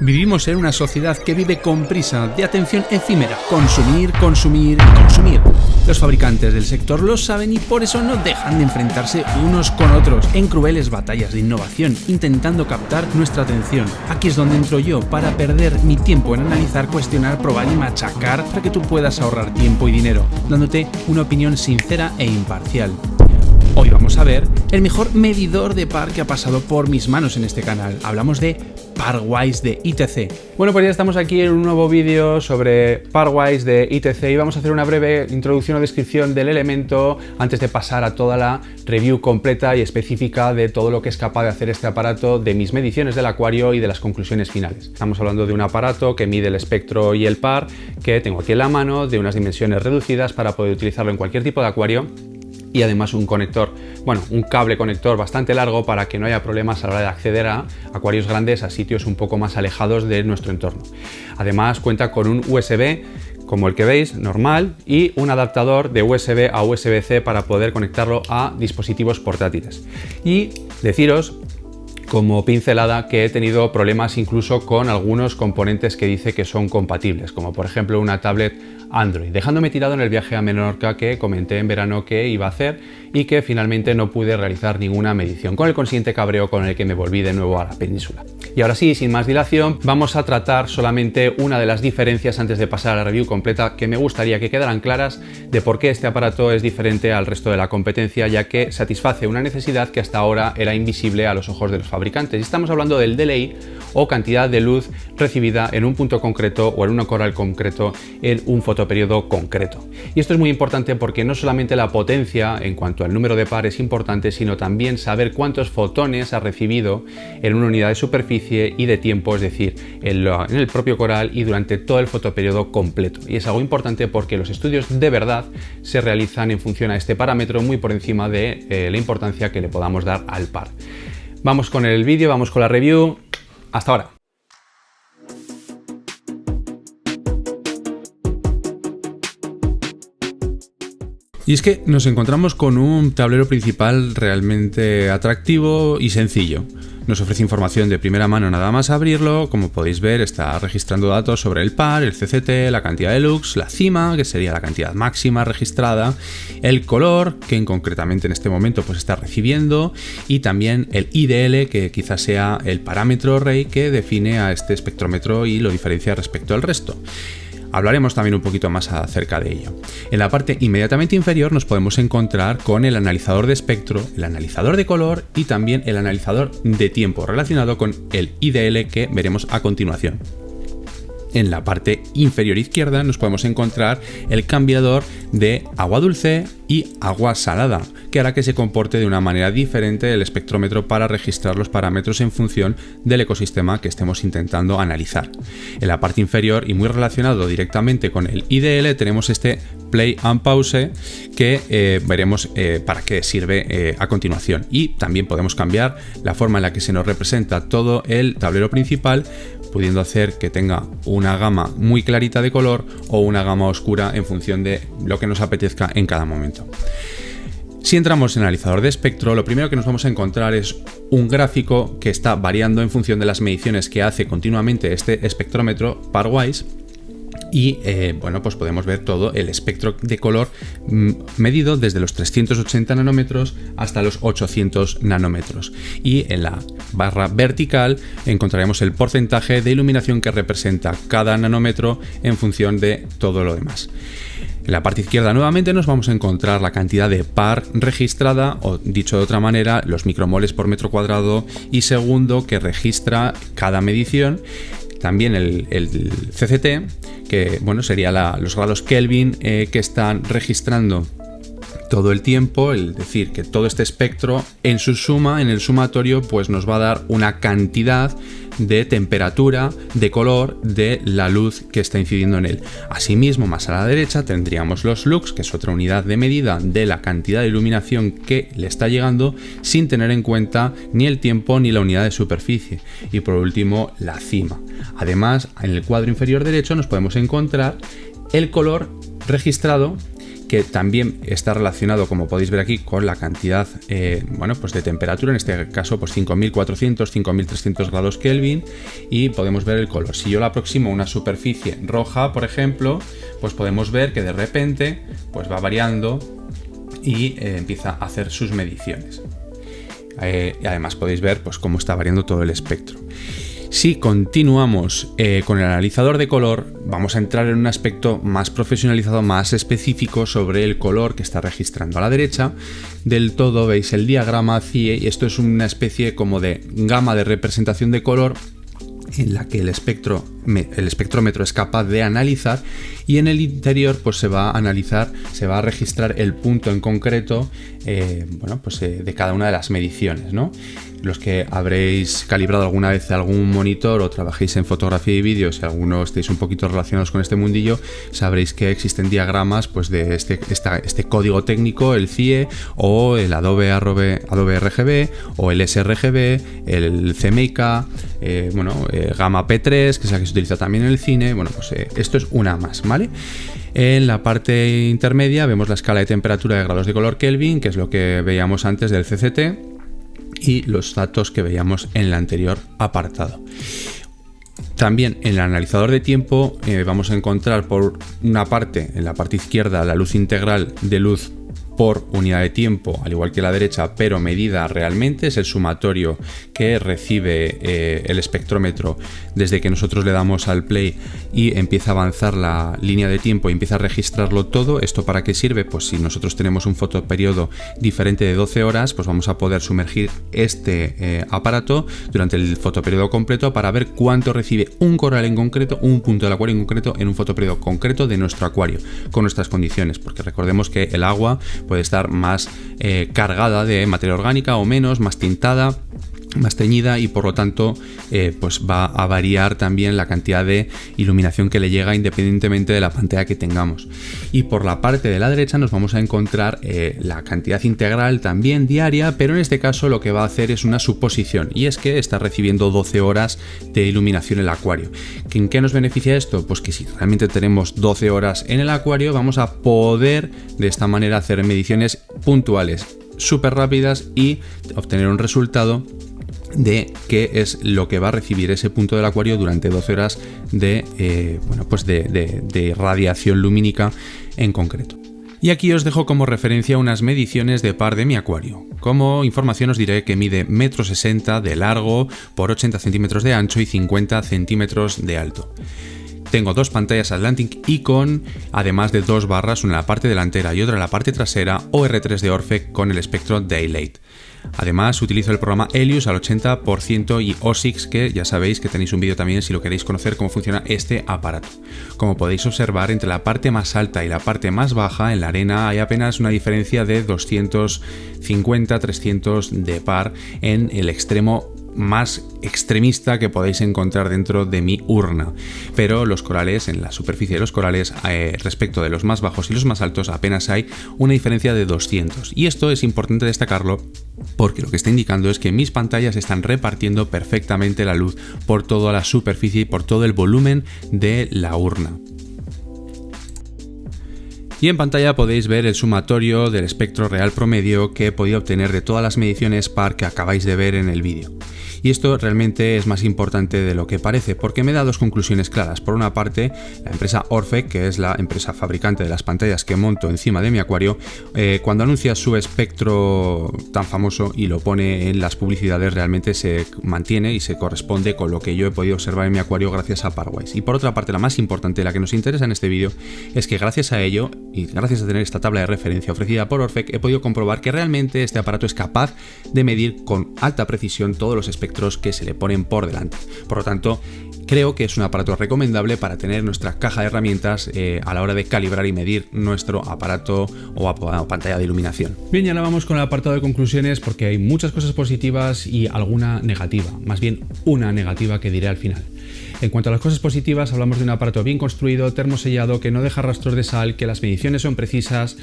Vivimos en una sociedad que vive con prisa de atención efímera. Consumir, consumir y consumir. Los fabricantes del sector lo saben y por eso no dejan de enfrentarse unos con otros en crueles batallas de innovación, intentando captar nuestra atención. Aquí es donde entro yo para perder mi tiempo en analizar, cuestionar, probar y machacar para que tú puedas ahorrar tiempo y dinero, dándote una opinión sincera e imparcial. Hoy vamos a ver el mejor medidor de par que ha pasado por mis manos en este canal. Hablamos de Parwise de ITC. Bueno, pues ya estamos aquí en un nuevo vídeo sobre Parwise de ITC y vamos a hacer una breve introducción o descripción del elemento antes de pasar a toda la review completa y específica de todo lo que es capaz de hacer este aparato, de mis mediciones del acuario y de las conclusiones finales. Estamos hablando de un aparato que mide el espectro y el par, que tengo aquí en la mano, de unas dimensiones reducidas para poder utilizarlo en cualquier tipo de acuario. Y además un conector, un cable conector bastante largo para que no haya problemas a la hora de acceder a acuarios grandes, a sitios un poco más alejados de nuestro entorno. Además cuenta con un USB, como el que veis, normal, y un adaptador de USB a USB-C para poder conectarlo a dispositivos portátiles. Y deciros, como pincelada, que he tenido problemas incluso con algunos componentes que dice que son compatibles, como por ejemplo una tablet Android, dejándome tirado en el viaje a Menorca que comenté en verano que iba a hacer y que finalmente no pude realizar ninguna medición, con el consiguiente cabreo con el que me volví de nuevo a la península. Y ahora sí, sin más dilación, vamos a tratar solamente una de las diferencias antes de pasar a la review completa que me gustaría que quedaran claras de por qué este aparato es diferente al resto de la competencia, ya que satisface una necesidad que hasta ahora era invisible a los ojos de los fabricantes. Y estamos hablando del delay o cantidad de luz recibida en un punto concreto o en una coral concreto en un fotoperiodo concreto. Y esto es muy importante porque no solamente la potencia en cuanto al número de par es importante, sino también saber cuántos fotones ha recibido en una unidad de superficie y de tiempo, es decir, en el propio coral y durante todo el fotoperiodo completo. Y es algo importante porque los estudios de verdad se realizan en función a este parámetro, muy por encima de la importancia que le podamos dar al par. Vamos con el vídeo, vamos con la review. Hasta ahora. Y es que nos encontramos con un tablero principal realmente atractivo y sencillo. Nos ofrece información de primera mano nada más abrirlo. Como podéis ver, está registrando datos sobre el par, el CCT, la cantidad de lux, la cima, que sería la cantidad máxima registrada, el color, que concretamente en este momento pues está recibiendo, y también el IDL, que quizás sea el parámetro rey que define a este espectrómetro y lo diferencia respecto al resto. Hablaremos también un poquito más acerca de ello. En la parte inmediatamente inferior nos podemos encontrar con el analizador de espectro, el analizador de color y también el analizador de tiempo relacionado con el IDL que veremos a continuación. En la parte inferior izquierda nos podemos encontrar el cambiador de agua dulce y agua salada, que hará que se comporte de una manera diferente el espectrómetro para registrar los parámetros en función del ecosistema que estemos intentando analizar. En la parte inferior y muy relacionado directamente con el IDL tenemos este Play and Pause que veremos para qué sirve a continuación. Y también podemos cambiar la forma en la que se nos representa todo el tablero principal, pudiendo hacer que tenga una gama muy clarita de color o una gama oscura en función de lo que nos apetezca en cada momento. Si entramos en el analizador de espectro, lo primero que nos vamos a encontrar es un gráfico que está variando en función de las mediciones que hace continuamente este espectrómetro Parwise. Y pues podemos ver todo el espectro de color medido desde los 380 nanómetros hasta los 800 nanómetros. Y en la barra vertical encontraremos el porcentaje de iluminación que representa cada nanómetro en función de todo lo demás. En la parte izquierda nuevamente nos vamos a encontrar la cantidad de par registrada, o dicho de otra manera, los micromoles por metro cuadrado y segundo que registra cada medición. También el CCT, que sería los grados Kelvin que están registrando todo el tiempo, es decir, que todo este espectro en su suma, en el sumatorio, pues nos va a dar una cantidad de temperatura, de color, de la luz que está incidiendo en él. Asimismo, más a la derecha tendríamos los lux, que es otra unidad de medida de la cantidad de iluminación que le está llegando, sin tener en cuenta ni el tiempo ni la unidad de superficie. Y por último, la cima. Además, en el cuadro inferior derecho nos podemos encontrar el color registrado que también está relacionado, como podéis ver aquí, con la cantidad pues de temperatura, en este caso pues 5400, 5300 grados Kelvin, y podemos ver el color. Si yo le aproximo a una superficie roja, por ejemplo, pues podemos ver que de repente pues va variando y empieza a hacer sus mediciones. Y además podéis ver pues cómo está variando todo el espectro. Si continuamos con el analizador de color, vamos a entrar en un aspecto más profesionalizado, más específico sobre el color que está registrando. A la derecha del todo veis el diagrama CIE, y esto es una especie como de gama de representación de color en la que el espectrómetro es capaz de analizar, y en el interior pues se va a analizar, se va a registrar el punto en concreto de cada una de las mediciones, ¿no? Los que habréis calibrado alguna vez algún monitor o trabajéis en fotografía y vídeo, si alguno estéis un poquito relacionados con este mundillo, sabréis que existen diagramas pues de este código técnico, el CIE o el Adobe RGB o el sRGB, el CMYK, Gamma P3, que es la que se utiliza también en el cine. Esto es una más, ¿vale? En la parte intermedia vemos la escala de temperatura de grados de color Kelvin, que es lo que veíamos antes del CCT, y los datos que veíamos en el anterior apartado. También en el analizador de tiempo vamos a encontrar por una parte, en la parte izquierda, la luz integral de luz por unidad de tiempo, al igual que la derecha, pero medida realmente. Es el sumatorio que recibe el espectrómetro desde que nosotros le damos al play y empieza a avanzar la línea de tiempo y empieza a registrarlo todo. ¿Esto para qué sirve? Pues si nosotros tenemos un fotoperiodo diferente de 12 horas, pues vamos a poder sumergir este aparato durante el fotoperiodo completo para ver cuánto recibe un coral en concreto, un punto del acuario en concreto, en un fotoperiodo concreto de nuestro acuario, con nuestras condiciones, porque recordemos que el agua puede estar más cargada de materia orgánica o menos, más tintada, más teñida, y por lo tanto pues va a variar también la cantidad de iluminación que le llega independientemente de la pantalla que tengamos. Y por la parte de la derecha nos vamos a encontrar la cantidad integral también diaria, pero en este caso lo que va a hacer es una suposición, y es que está recibiendo 12 horas de iluminación el acuario. ¿En qué nos beneficia esto? Pues que si realmente tenemos 12 horas en el acuario, vamos a poder de esta manera hacer mediciones puntuales, súper rápidas, y obtener un resultado de qué es lo que va a recibir ese punto del acuario durante 12 horas de radiación lumínica en concreto. Y aquí os dejo como referencia unas mediciones de par de mi acuario. Como información os diré que mide 1,60 m de largo por 80 centímetros de ancho y 50 centímetros de alto. Tengo dos pantallas Atlantic Icon, además de dos barras, una en la parte delantera y otra en la parte trasera, OR3 de Orphec con el espectro Daylight. Además utilizo el programa Helios al 80% y OSIX, que ya sabéis que tenéis un vídeo también si lo queréis conocer cómo funciona este aparato. Como podéis observar, entre la parte más alta y la parte más baja en la arena hay apenas una diferencia de 250-300 de par en el extremo más extremista que podéis encontrar dentro de mi urna, pero los corales, en la superficie de los corales, respecto de los más bajos y los más altos, apenas hay una diferencia de 200, y esto es importante destacarlo porque lo que está indicando es que mis pantallas están repartiendo perfectamente la luz por toda la superficie y por todo el volumen de la urna. Y en pantalla podéis ver el sumatorio del espectro real promedio que he podido obtener de todas las mediciones par que acabáis de ver en el vídeo. Y esto realmente es más importante de lo que parece, porque me da dos conclusiones claras. Por una parte, la empresa Orphec, que es la empresa fabricante de las pantallas que monto encima de mi acuario, cuando anuncia su espectro tan famoso y lo pone en las publicidades, realmente se mantiene y se corresponde con lo que yo he podido observar en mi acuario gracias a Parwise. Y por otra parte, la más importante, la que nos interesa en este vídeo, es que gracias a ello y gracias a tener esta tabla de referencia ofrecida por Orphec, he podido comprobar que realmente este aparato es capaz de medir con alta precisión todos los espectros que se le ponen por delante. Por lo tanto, creo que es un aparato recomendable para tener nuestra caja de herramientas a la hora de calibrar y medir nuestro aparato o pantalla de iluminación. Bien, y ahora vamos con el apartado de conclusiones, porque hay muchas cosas positivas y alguna negativa, más bien una negativa que diré al final. En cuanto a las cosas positivas, hablamos de un aparato bien construido, termosellado, que no deja rastros de sal, que las mediciones son precisas,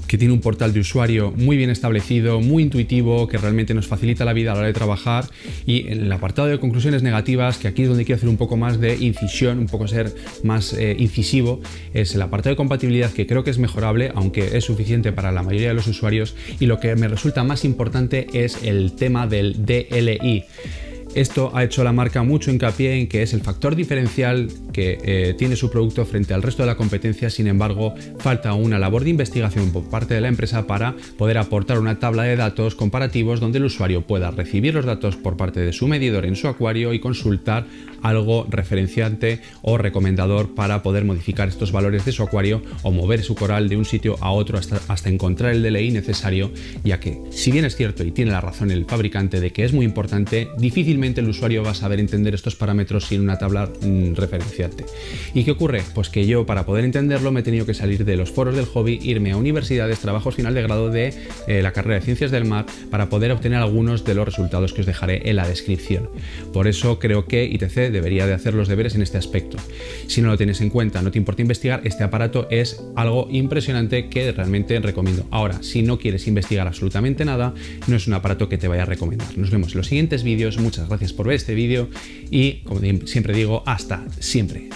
que tiene un portal de usuario muy bien establecido, muy intuitivo, que realmente nos facilita la vida a la hora de trabajar. Y en el apartado de conclusiones negativas, que aquí es donde quiero hacer un poco más de incisión, un poco ser más incisivo, es el apartado de compatibilidad, que creo que es mejorable, aunque es suficiente para la mayoría de los usuarios, y lo que me resulta más importante es el tema del DLI. Esto ha hecho la marca mucho hincapié en que es el factor diferencial que tiene su producto frente al resto de la competencia. Sin embargo, falta una labor de investigación por parte de la empresa para poder aportar una tabla de datos comparativos donde el usuario pueda recibir los datos por parte de su medidor en su acuario y consultar algo referenciante o recomendador para poder modificar estos valores de su acuario o mover su coral de un sitio a otro hasta encontrar el DLI necesario, ya que, si bien es cierto y tiene la razón el fabricante de que es muy importante, difícilmente el usuario va a saber entender estos parámetros sin una tabla referenciante. ¿Y qué ocurre? Pues que yo, para poder entenderlo, me he tenido que salir de los foros del hobby, irme a universidades, trabajos final de grado de la carrera de Ciencias del Mar, para poder obtener algunos de los resultados que os dejaré en la descripción. Por eso creo que ITC debería de hacer los deberes en este aspecto. Si no lo tienes en cuenta, no te importa investigar, este aparato es algo impresionante que realmente recomiendo. Ahora, si no quieres investigar absolutamente nada, no es un aparato que te vaya a recomendar. Nos vemos en los siguientes vídeos. Muchas gracias por ver este vídeo y, como siempre digo, hasta siempre.